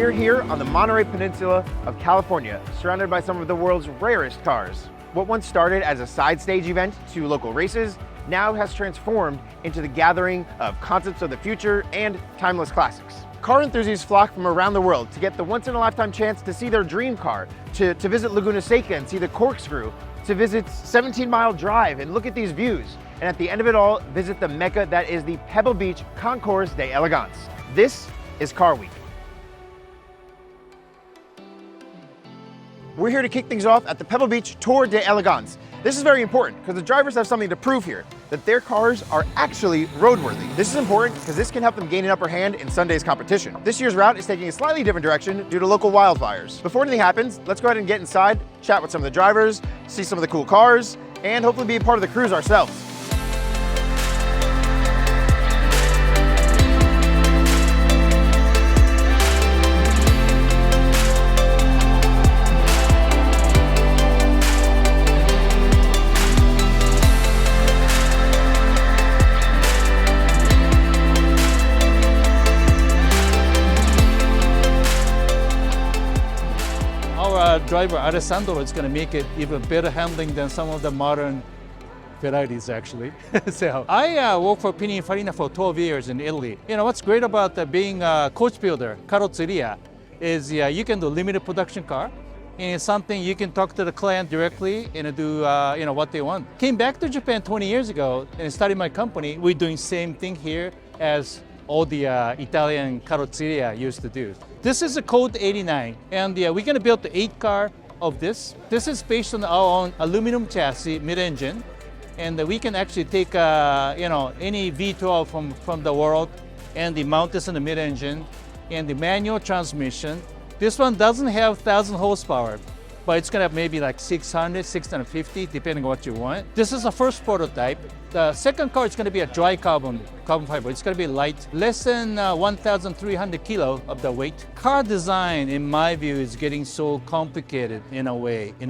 We're here on the Monterey Peninsula of California, surrounded by some of the world's rarest cars. What once started as a side stage event to local races now has transformed into the gathering of concepts of the future and timeless classics. Car enthusiasts flock from around the world to get the once-in-a-lifetime chance to see their dream car, to visit Laguna Seca and see the corkscrew, to visit 17 Mile Drive and look at these views, and at the end of it all, visit the mecca that is the Pebble Beach Concours de Elegance. This is Car Week. We're here to kick things off at the Pebble Beach Tour de Elegance. This is very important because the drivers have something to prove here, that their cars are actually roadworthy. This is important because this can help them gain an upper hand in Sunday's competition. This year's route is taking a slightly different direction due to local wildfires. Before anything happens, let's go ahead and get inside, chat with some of the drivers, see some of the cool cars, and hopefully be a part of the cruise ourselves. Driver Alessandro is going to make it even better handling than some of the modern Ferraris actually. So I worked for Pininfarina for 12 years in Italy. You know what's great about being a coach builder, Carrozzeria, is you can do limited production car, and it's something you can talk to the client directly and do what they want. Came back to Japan 20 years ago and started my company. We're doing same thing here as all the Italian carrozzeria used to do. This is a Code 89, and we're going to build the 8 car of this. This is based on our own aluminum chassis, mid-engine, and we can actually take any V12 from the world and mount this in the mid-engine and the manual transmission. This one doesn't have 1,000 horsepower, but it's going to have maybe like 600, 650, depending on what you want. This is the first prototype. The second car is going to be a dry carbon fiber. It's going to be light, less than 1,300 kilo of the weight. Car design, in my view, is getting so complicated in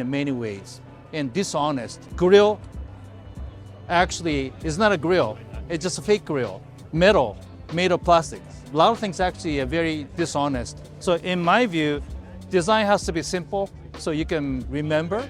many ways, and dishonest. Grill actually is not a grill. It's just a fake grill. Metal, made of plastic. A lot of things actually are very dishonest. So in my view, design has to be simple so you can remember,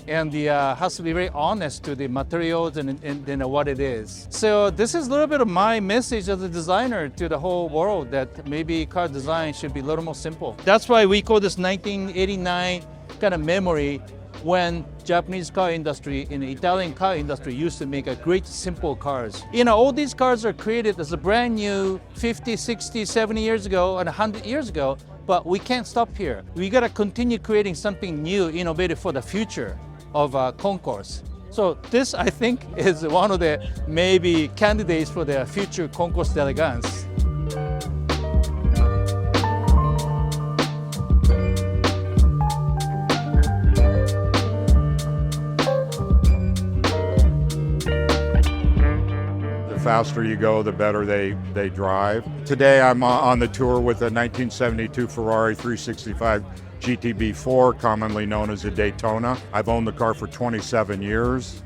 and has to be very honest to the materials and what it is. So this is a little bit of my message as a designer to the whole world, that maybe car design should be a little more simple. That's why we call this 1989 kind of memory, when Japanese car industry and the Italian car industry used to make a great simple cars. All these cars are created as a brand new 50, 60, 70 years ago and 100 years ago, but we can't stop here. We gotta continue creating something new, innovative for the future of concours. So this, I think, is one of the maybe candidates for the future Concours d'Elegance. The faster you go, the better they drive. Today I'm on the tour with a 1972 Ferrari 365 GTB4, commonly known as a Daytona. I've owned the car for 27 years.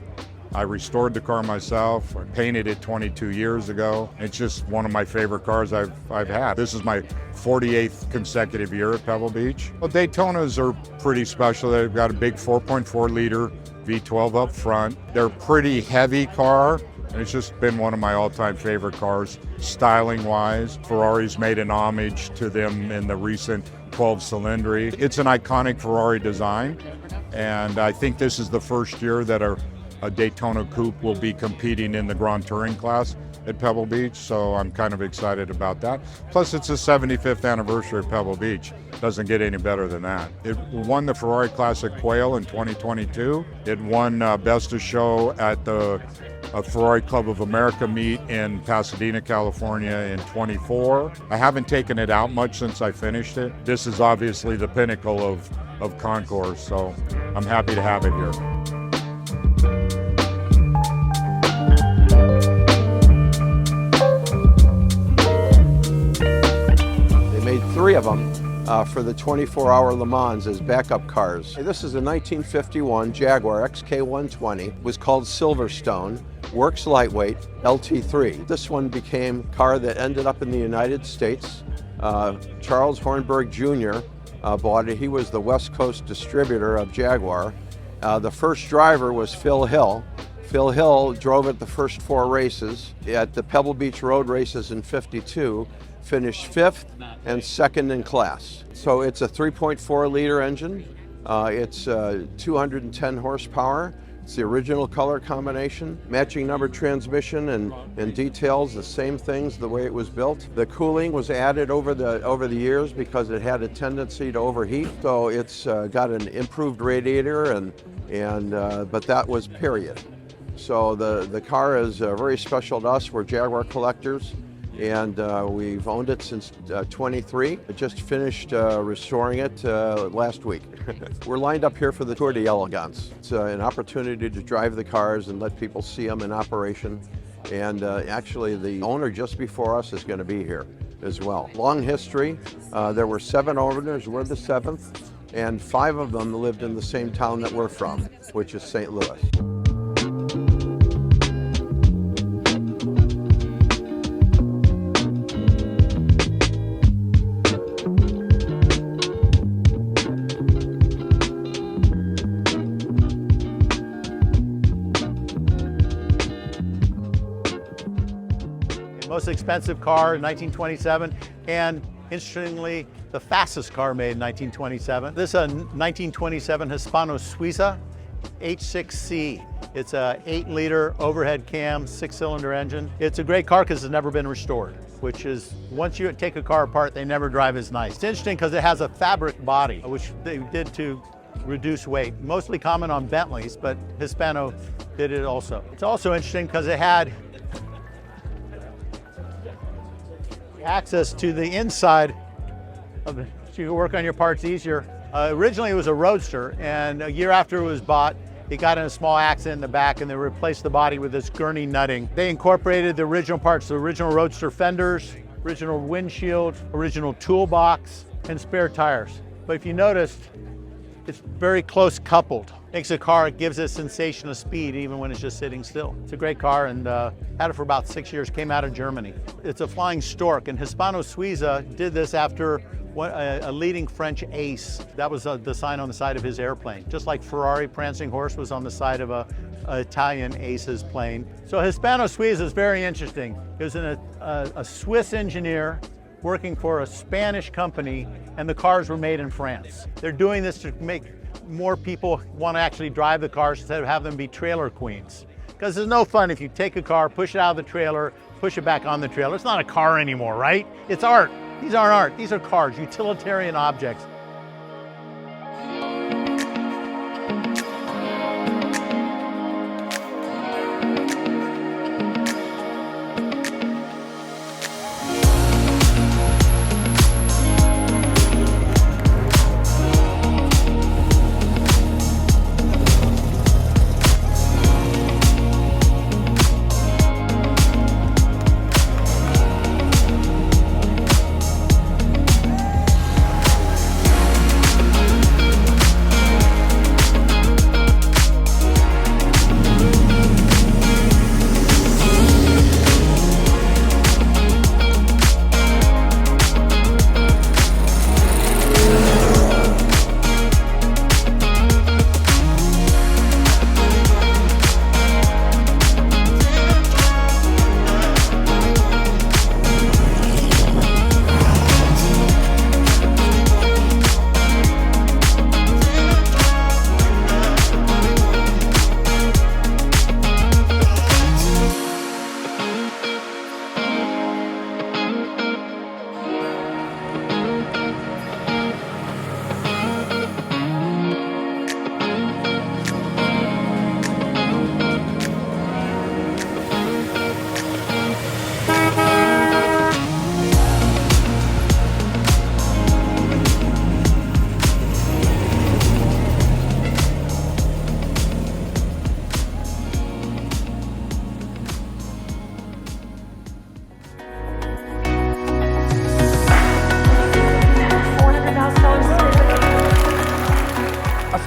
I restored the car myself. I painted it 22 years ago. It's just one of my favorite cars I've had. This is my 48th consecutive year at Pebble Beach. Well, Daytonas are pretty special. They've got a big 4.4 liter V12 up front. They're a pretty heavy car, and it's just been one of my all-time favorite cars, styling-wise. Ferrari's made an homage to them in the recent 12 Cylindri. It's an iconic Ferrari design, and I think this is the first year that a Daytona coupe will be competing in the Grand Touring class at Pebble Beach, so I'm kind of excited about that. Plus, it's the 75th anniversary of Pebble Beach. Doesn't get any better than that. It won the Ferrari Classic Quail in 2022. It won Best of Show at the Ferrari Club of America meet in Pasadena, California in 24. I haven't taken it out much since I finished it. This is obviously the pinnacle of concours, so I'm happy to have it here. They made 3 of them for the 24-hour Le Mans as backup cars. This is a 1951 Jaguar XK 120. It was called Silverstone. Works lightweight, LT3. This one became a car that ended up in the United States Charles Hornberg Jr. Bought it. He was the West Coast distributor of Jaguar. The first driver was Phil Hill. Phil Hill drove it the first 4 races at the Pebble Beach Road races in '52, finished 5th and 2nd in class. So it's a 3.4 liter engine. It's 210 horsepower. It's the original color combination, matching number transmission and details, the same things the way it was built. The cooling was added over the years because it had a tendency to overheat. So it's got an improved radiator but that was period. So the car is very special to us. We're Jaguar collectors, and we've owned it since '23. I just finished restoring it last week. We're lined up here for the Tour de Elegance. It's an opportunity to drive the cars and let people see them in operation. And actually, the owner just before us is going to be here as well. Long history. There were 7 owners. We're the 7th, and 5 of them lived in the same town that we're from, which is St. Louis. Most expensive car in 1927, and interestingly, the fastest car made in 1927. This is a 1927 Hispano-Suiza H6C. It's a 8-liter overhead cam, 6-cylinder engine. It's a great car because it's never been restored, which is, once you take a car apart, they never drive as nice. It's interesting because it has a fabric body, which they did to reduce weight. Mostly common on Bentleys, but Hispano did it also. It's also interesting because it had access to the inside of it, so you can work on your parts easier. Originally it was a Roadster, and a year after it was bought, it got in a small accident in the back and they replaced the body with this gurney nutting. They incorporated the original parts, the original Roadster fenders, original windshield, original toolbox, and spare tires. But if you noticed, it's very close coupled. Makes a car, it gives a sensation of speed even when it's just sitting still. It's a great car, and had it for about 6 years, came out of Germany. It's a flying stork, and Hispano-Suiza did this after a leading French ace. That was the sign on the side of his airplane. Just like Ferrari Prancing Horse was on the side of a Italian ace's plane. So Hispano-Suiza is very interesting. It was a Swiss engineer working for a Spanish company, and the cars were made in France. They're doing this to make more people want to actually drive the cars instead of have them be trailer queens. Because there's no fun if you take a car, push it out of the trailer, push it back on the trailer. It's not a car anymore, right? It's art. These aren't art. These are cars, utilitarian objects.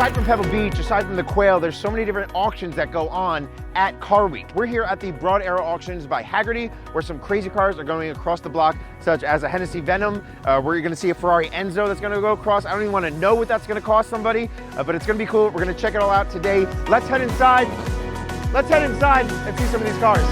Aside from Pebble Beach, aside from the Quail, there's so many different auctions that go on at Car Week. We're here at the Broad Arrow Auctions by Haggerty, where some crazy cars are going across the block, such as a Hennessy Venom, where you're gonna see a Ferrari Enzo that's gonna go across. I don't even wanna know what that's gonna cost somebody, but it's gonna be cool. We're gonna check it all out today. Let's head inside. Let's head inside and see some of these cars.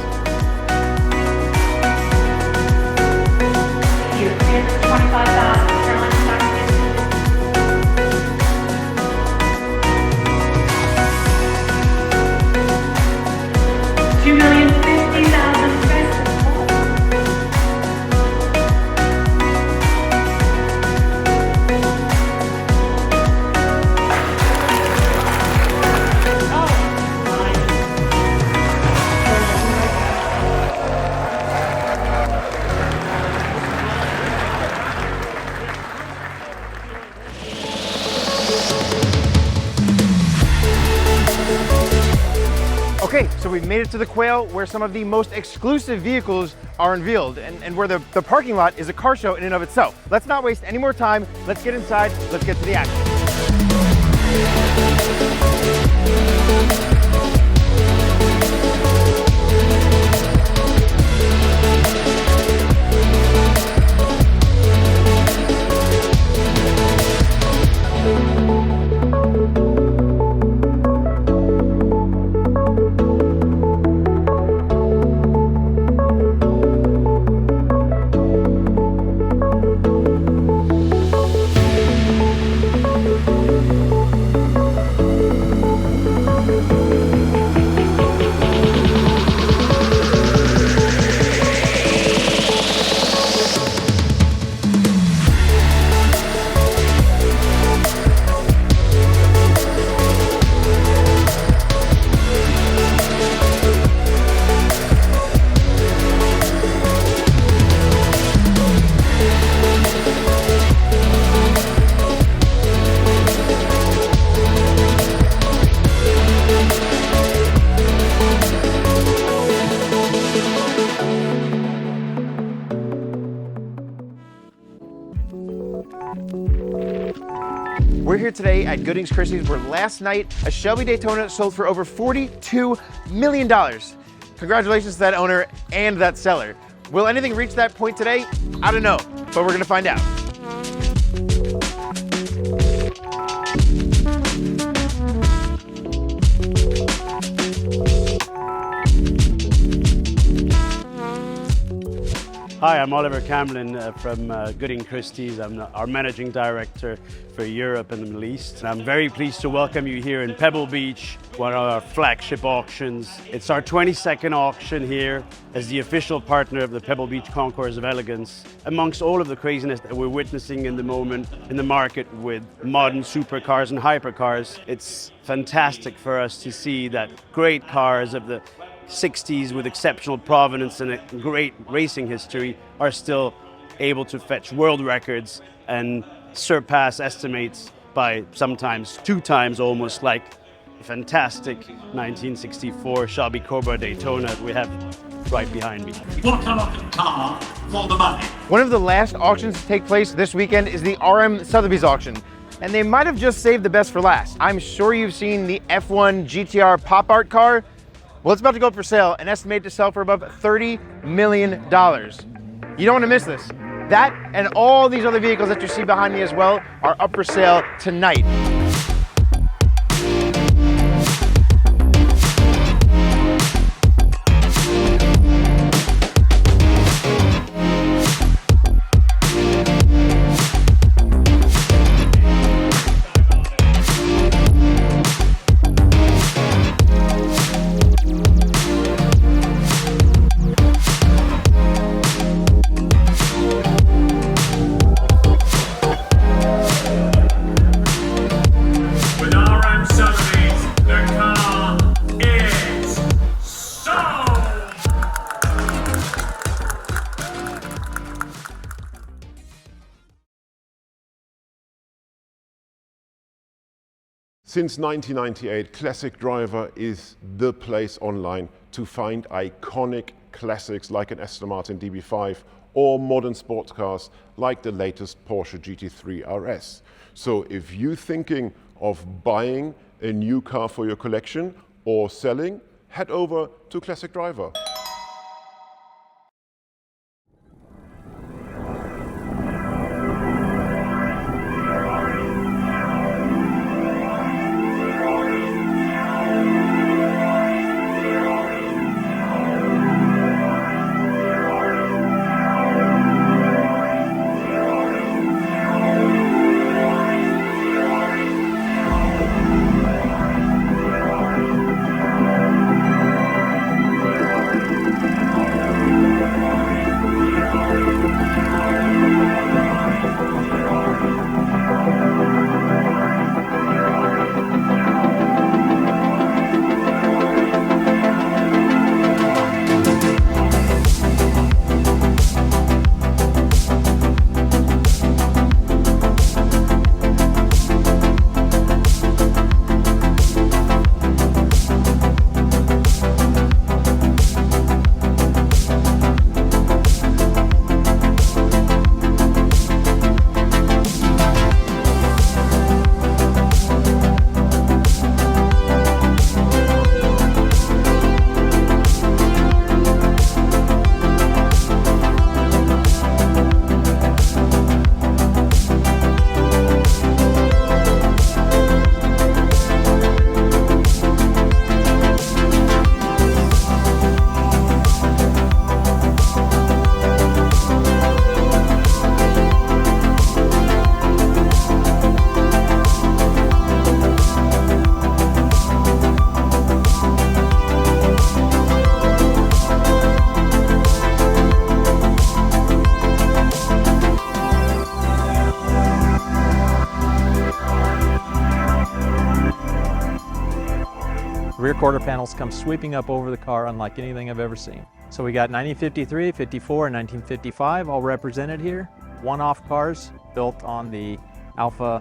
Okay, so we've made it to the Quail, where some of the most exclusive vehicles are unveiled, and where the parking lot is a car show in and of itself. Let's not waste any more time. Let's get inside. Let's get to the action. We're here today at Gooding's Christie's, where last night a Shelby Daytona sold for over $42 million. Congratulations to that owner and that seller. Will anything reach that point today? I don't know, but we're gonna find out. Hi, I'm Oliver Camlin from Gooding Christie's. I'm our Managing Director for Europe and the Middle East. And I'm very pleased to welcome you here in Pebble Beach, one of our flagship auctions. It's our 22nd auction here as the official partner of the Pebble Beach Concours of Elegance. Amongst all of the craziness that we're witnessing in the moment in the market with modern supercars and hypercars, it's fantastic for us to see that great cars of the 60s with exceptional provenance and a great racing history are still able to fetch world records and surpass estimates by sometimes 2 times almost, like a fantastic 1964 Shelby Cobra Daytona we have right behind me. What a lot of car for the money. One of the last auctions to take place this weekend is the RM Sotheby's auction, and they might have just saved the best for last. I'm sure you've seen the F1 GTR pop art car. Well, it's about to go up for sale and estimated to sell for above $30 million. You don't want to miss this. That and all these other vehicles that you see behind me as well are up for sale tonight. Since 1998, Classic Driver is the place online to find iconic classics like an Aston Martin DB5 or modern sports cars like the latest Porsche GT3 RS. So if you're thinking of buying a new car for your collection or selling, head over to Classic Driver. Rear quarter panels come sweeping up over the car unlike anything I've ever seen. So we got 1953, 54, and 1955 all represented here. One-off cars built on the Alfa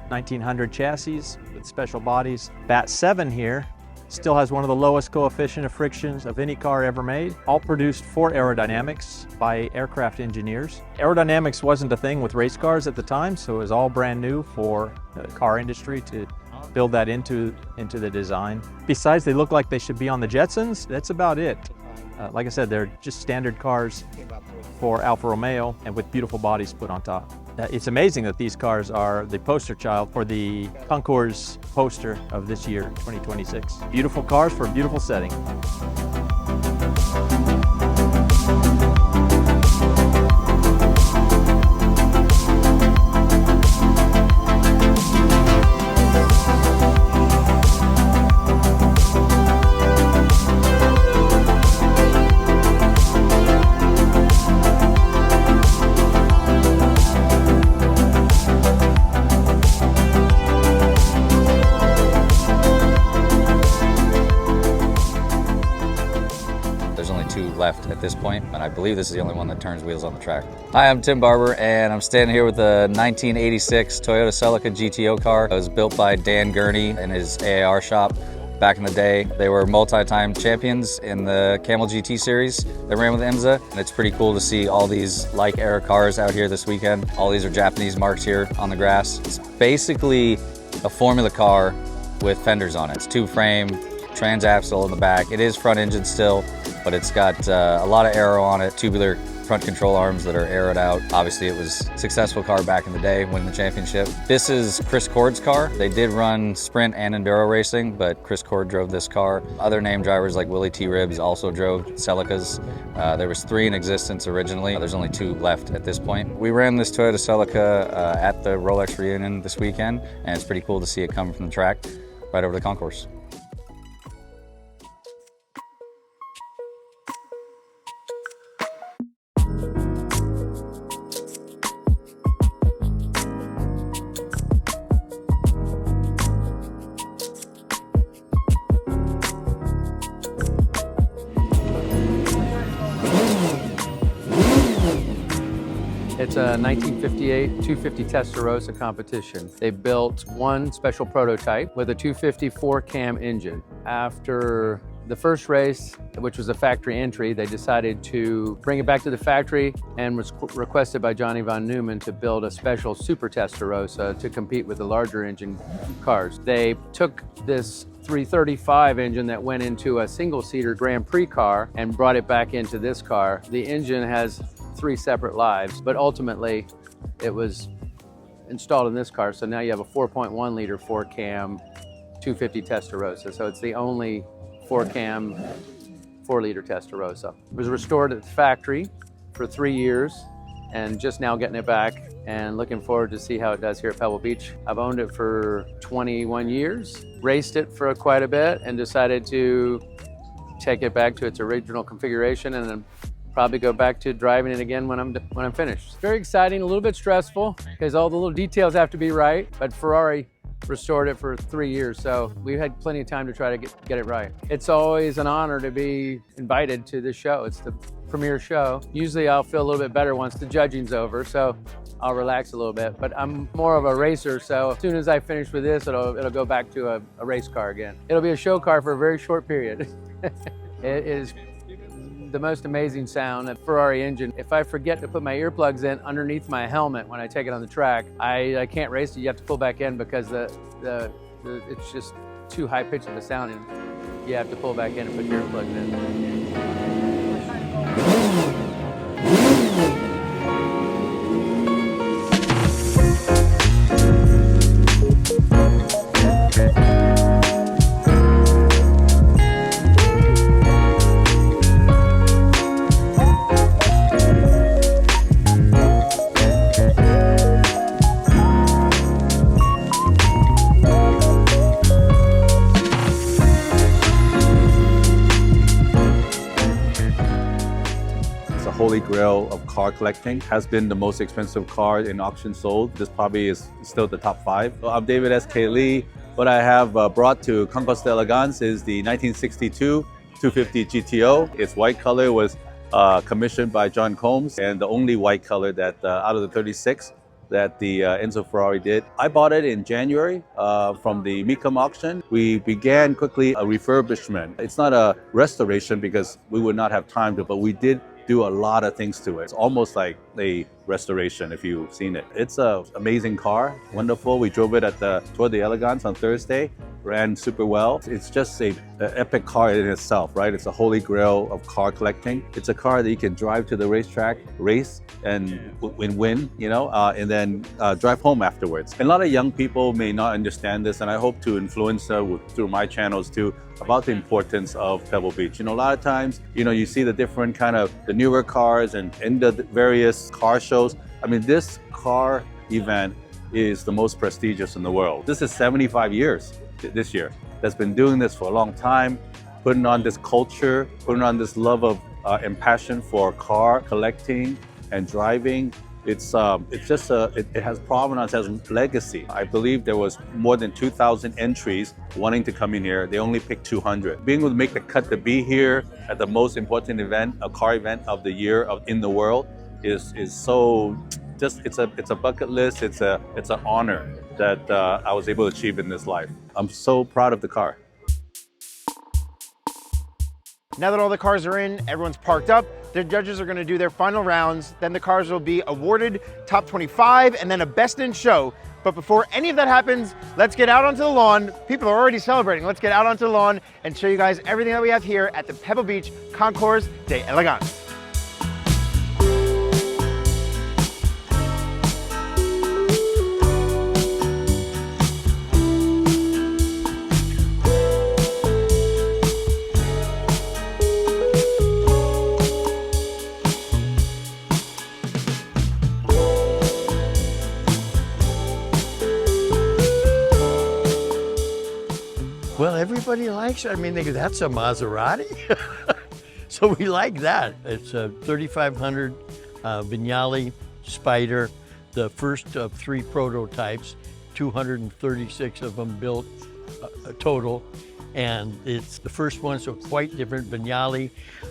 1900 chassis with special bodies. B.A.T 7 here still has one of the lowest coefficient of frictions of any car ever made, all produced for aerodynamics by aircraft engineers. Aerodynamics wasn't a thing with race cars at the time, so it was all brand new for the car industry to build that into the design. Besides, they look like they should be on the Jetsons. That's about it. Like I said, they're just standard cars for Alfa-Romeo and with beautiful bodies put on top. It's amazing that these cars are the poster child for the Concours poster of this year, 2026. Beautiful cars for a beautiful setting. Left at this point, and I believe this is the only one that turns wheels on the track. Hi, I'm Tim Barber, and I'm standing here with a 1986 Toyota Celica GTO car. It was built by Dan Gurney in his AAR shop back in the day. They were multi-time champions in the Camel GT series that ran with IMSA, and it's pretty cool to see all these like-era cars out here this weekend. All these are Japanese marks here on the grass. It's basically a Formula car with fenders on it. It's two-frame, transaxle in the back. It is front engine still, but it's got a lot of aero on it, tubular front control arms that are aeroed out. Obviously, it was a successful car back in the day, winning the championship. This is Chris Cord's car. They did run sprint and enduro racing, but Chris Cord drove this car. Other named drivers like Willie T. Ribbs also drove Celicas. There was 3 in existence originally. There's only 2 left at this point. We ran this Toyota Celica at the Rolex reunion this weekend, and it's pretty cool to see it come from the track right over the concourse. It's a 1958 250 Testarossa competition. They built one special prototype with a 254 cam engine. After The first race, which was a factory entry, they decided to bring it back to the factory and was requested by Johnny von Neumann to build a special Super Testarossa to compete with the larger engine cars. They took this 335 engine that went into a single-seater Grand Prix car and brought it back into this car. The engine has 3 separate lives, but ultimately it was installed in this car. So now you have a 4.1 liter 4-cam 250 Testarossa. So it's the only 4-cam 4-liter Testarossa. It was restored at the factory for 3 years and just now getting it back and looking forward to see how it does here at Pebble Beach. I've owned it for 21 years, raced it for quite a bit, and decided to take it back to its original configuration and then probably go back to driving it again when I'm finished. It's very exciting, a little bit stressful because all the little details have to be right, but Ferrari restored it for 3 years, so we had plenty of time to try to get it right. It's always an honor to be invited to this show. It's the premier show. Usually I'll feel a little bit better once the judging's over, so I'll relax a little bit, but I'm more of a racer, so as soon as I finish with this, it'll go back to a race car again. It'll be a show car for a very short period. It is the most amazing sound, a Ferrari engine. If I forget to put my earplugs in underneath my helmet when I take it on the track, I can't race it. You have to pull back in because it's just too high pitched of a sound, and you have to pull back in and put your earplugs in. Holy grail of car collecting. Has been the most expensive car in auction sold. This probably is still the top 5. I'm David S.K. Lee. What I have brought to Concours d'Elegance is the 1962 250 GTO. Its white color was commissioned by John Combs, and the only white color that out of the 36 that the Enzo Ferrari did. I bought it in January from the Mecum auction. We began quickly a refurbishment. It's not a restoration because we would not have time to, but we did do a lot of things to it. It's almost like a restoration if you've seen it. It's an amazing car, wonderful. We drove it at the Tour de Elegance on Thursday, ran super well. It's just an epic car in itself, right? It's a holy grail of car collecting. It's a car that you can drive to the racetrack, race, and win, you know, and then drive home afterwards. And a lot of young people may not understand this, and I hope to influence through my channels too about the importance of Pebble Beach. You know, a lot of times, you know, you see the different kind of the newer cars and in the various car shows. I mean, this car event is the most prestigious in the world. This is 75 years this year that's been doing this for a long time, putting on this culture, putting on this love of and passion for car collecting and driving. It has provenance, has legacy. I believe there was more than 2,000 entries wanting to come in here. They only picked 200. Being able to make the cut to be here at the most important event, a car event of the year in the world, is so just it's a bucket list. It's an honor that I was able to achieve in this life. I'm so proud of the car. Now that all the cars are in, everyone's parked up, the judges are going to do their final rounds, then the cars will be awarded top 25 and then a best in show. But before any of that happens, let's get out onto the lawn. People are already celebrating. Let's get out onto the lawn and show you guys everything that we have here at the Pebble Beach Concours d'Elegance. Well, everybody likes it. I mean, they go, that's a Maserati. So we like that. It's a 3500 Vignale Spider, the first of 3 prototypes, 236 of them built total. And it's the first one, so quite different. Vignale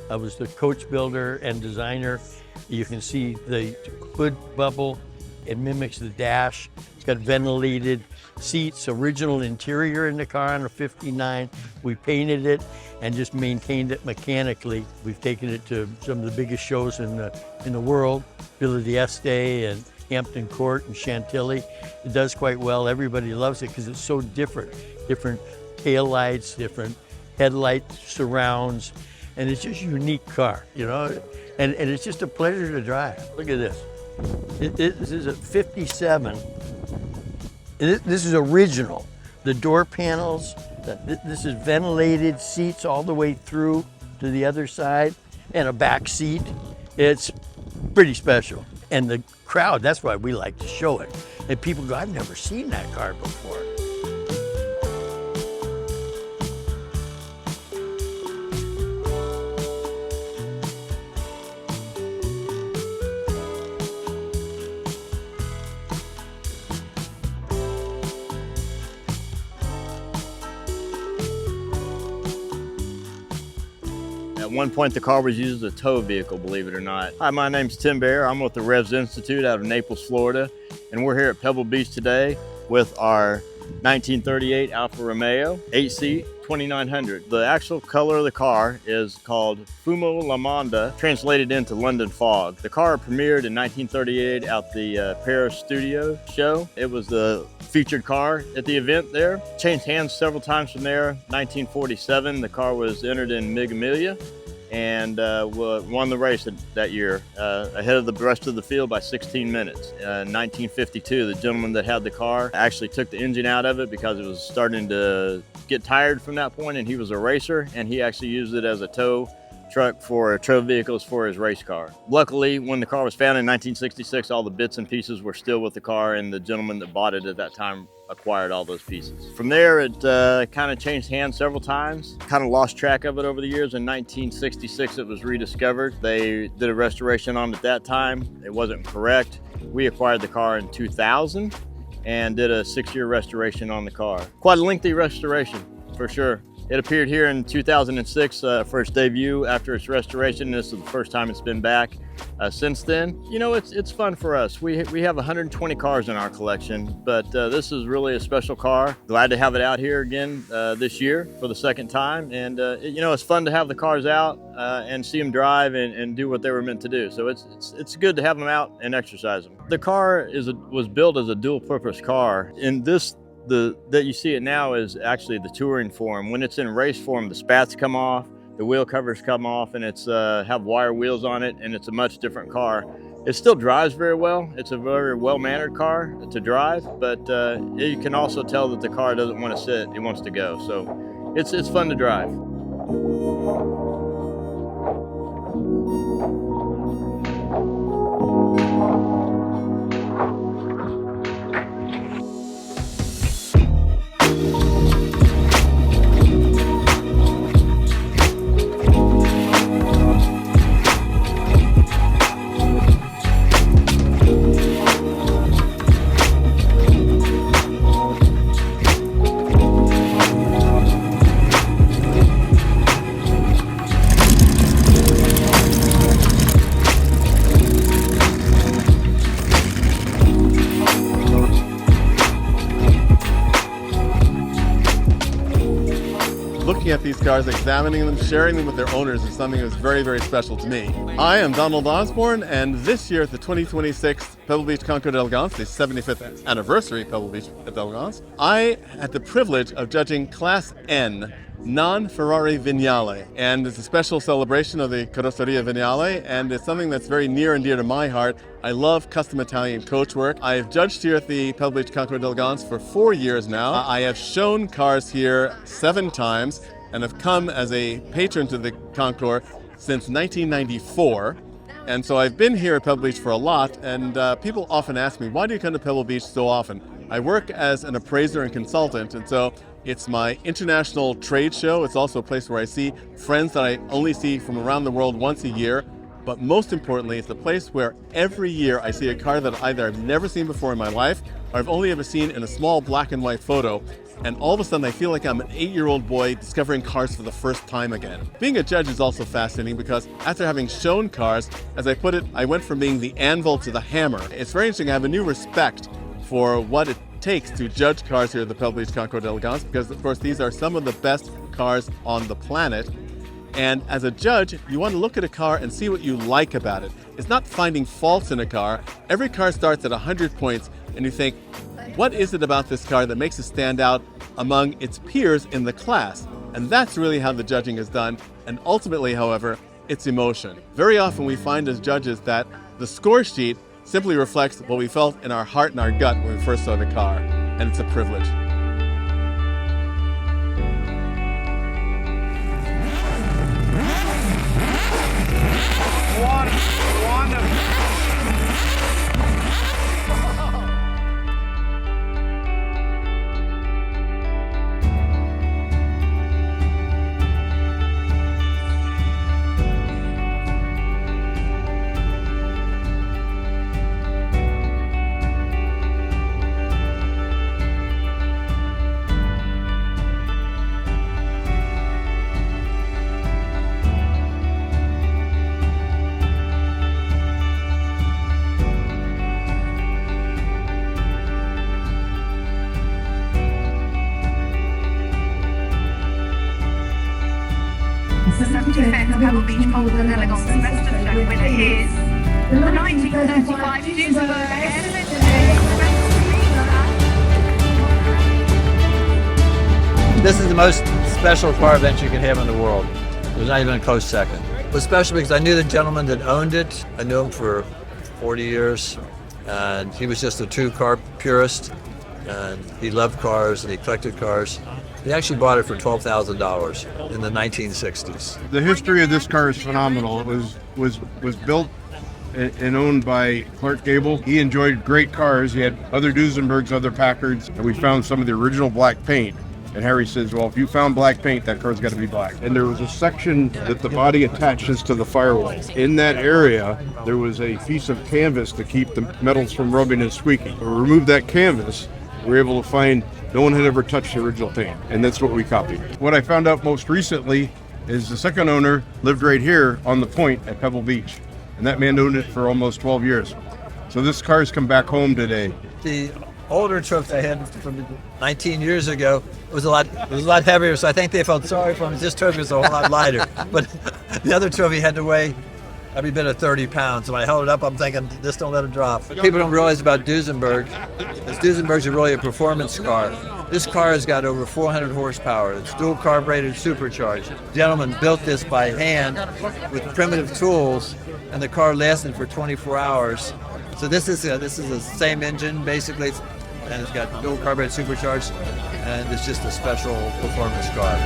was the coach builder and designer. You can see the hood bubble. It mimics the dash. It's got ventilated seats, original interior in the car on a 59. We painted it and just maintained it mechanically. We've taken it to some of the biggest shows in the world, Villa d'Este and Hampton Court and Chantilly. It does quite well. Everybody loves it because it's so different. Different tail lights, different headlight surrounds, and it's just a unique car, you know? And it's just a pleasure to drive. Look at this. This is a 57. This is original. The door panels, this is ventilated seats all the way through to the other side, and a back seat. It's pretty special. And the crowd, that's why we like to show it. And people go, I've never seen that car before. At one point, the car was used as a tow vehicle, believe it or not. Hi, my name's Tim Bear. I'm with the Revs Institute out of Naples, Florida, and we're here at Pebble Beach today with our 1938 Alfa-Romeo 8-seat 2900. The actual color of the car is called Fumo Lamonda, translated into London Fog. The car premiered in 1938 at the Paris Studio Show. It was the featured car at the event there. Changed hands several times from there. 1947, the car was entered in Mig Emilia and won the race that year, ahead of the rest of the field by 16 minutes. In 1952, the gentleman that had the car actually took the engine out of it because it was starting to get tired from that point, and he was a racer, and he actually used it as a tow truck for tow vehicles for his race car. Luckily, when the car was found in 1966, all the bits and pieces were still with the car, and the gentleman that bought it at that time acquired all those pieces. From there, it kind of changed hands several times. Kind of lost track of it over the years. In 1966, it was rediscovered. They did a restoration on it at that time. It wasn't correct. We acquired the car in 2000 and did a 6-year restoration on the car. Quite a lengthy restoration, for sure. It appeared here in 2006 for its debut after its restoration. This is the first time it's been back since then. You know, it's fun for us. We have 120 cars in our collection, but this is really a special car. Glad to have it out here again this year for the second time. And you know, it's fun to have the cars out and see them drive and do what they were meant to do. So it's good to have them out and exercise them. The car was built as a dual-purpose car. In this, that you see it now is actually the touring form. When it's in race form, the spats come off, the wheel covers come off, and it's have wire wheels on it, and it's a much different car. It still drives very well. It's a very well-mannered car to drive, but you can also tell that the car doesn't want to sit, it wants to go. So it's fun to drive. Looking at these cars, examining them, sharing them with their owners is something that's very, very special to me. I am Donald Osborne, and this year at the 2026 Pebble Beach Concours d'Elegance, the 75th anniversary Pebble Beach d'Elegance, I had the privilege of judging Class N, non-Ferrari Vignale, and it's a special celebration of the Carrozzeria Vignale, and it's something that's very near and dear to my heart. I love custom Italian coachwork. I have judged here at the Pebble Beach Concours d'Elegance for 4 years now. I have shown cars here 7 times and have come as a patron to the concours since 1994. And so I've been here at Pebble Beach for a lot, and people often ask me, why do you come to Pebble Beach so often? I work as an appraiser and consultant, and so it's my international trade show. It's also a place where I see friends that I only see from around the world once a year. But most importantly, it's a place where every year I see a car that either I've never seen before in my life, or I've only ever seen in a small black and white photo. And all of a sudden I feel like I'm an 8-year-old boy discovering cars for the first time again. Being a judge is also fascinating because after having shown cars, as I put it, I went from being the anvil to the hammer. It's very interesting. I have a new respect for what it takes to judge cars here at the Pebble Beach Concours d'Elegance, because of course these are some of the best cars on the planet. And as a judge, you want to look at a car and see what you like about it. It's not finding faults in a car. Every car starts at 100 points, and you think, what is it about this car that makes it stand out among its peers in the class? And that's really how the judging is done. And ultimately, however, it's emotion. Very often we find as judges that the score sheet simply reflects what we felt in our heart and our gut when we first saw the car. And it's a privilege. The 75th Pebble Beach Concours d'Elegance Best of Show winner is the 1935 Duesenberg This is the most special car event you can have in the world. There's not even a close second. It was special because I knew the gentleman that owned it. I knew him for 40 years, and he was just a true car purist, and he loved cars and he collected cars. He actually bought it for $12,000 in the 1960s. The history of this car is phenomenal. It was built and owned by Clark Gable. He enjoyed great cars. He had other Duesenbergs, other Packards, and we found some of the original black paint. And Harry says, well, if you found black paint, that car's got to be black. And there was a section that the body attaches to the firewall. In that area, there was a piece of canvas to keep the metals from rubbing and squeaking. We removed that canvas, we were able to find no one had ever touched the original paint, and that's what we copied. What I found out most recently is the second owner lived right here on the point at Pebble Beach, and that man owned it for almost 12 years. So this car's come back home today. The older trophy I had from 19 years ago was a lot heavier, so I think they felt sorry for him. This trophy was a whole lot lighter, but the other trophy had to weigh every bit of 30 pounds. So when I held it up, I'm thinking, just don't let it drop. People don't realize about Duesenberg is Duesenberg's really a performance car. This car has got over 400 horsepower. It's dual carbureted, supercharged. The gentleman built this by hand with primitive tools, and the car lasted for 24 hours. So this is the same engine, basically, and it's got dual carbureted, supercharged, and it's just a special performance car.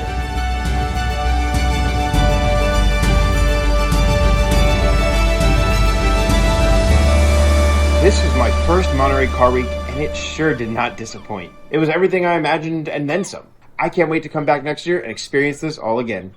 This was my first Monterey Car Week, and it sure did not disappoint. It was everything I imagined and then some. I can't wait to come back next year and experience this all again.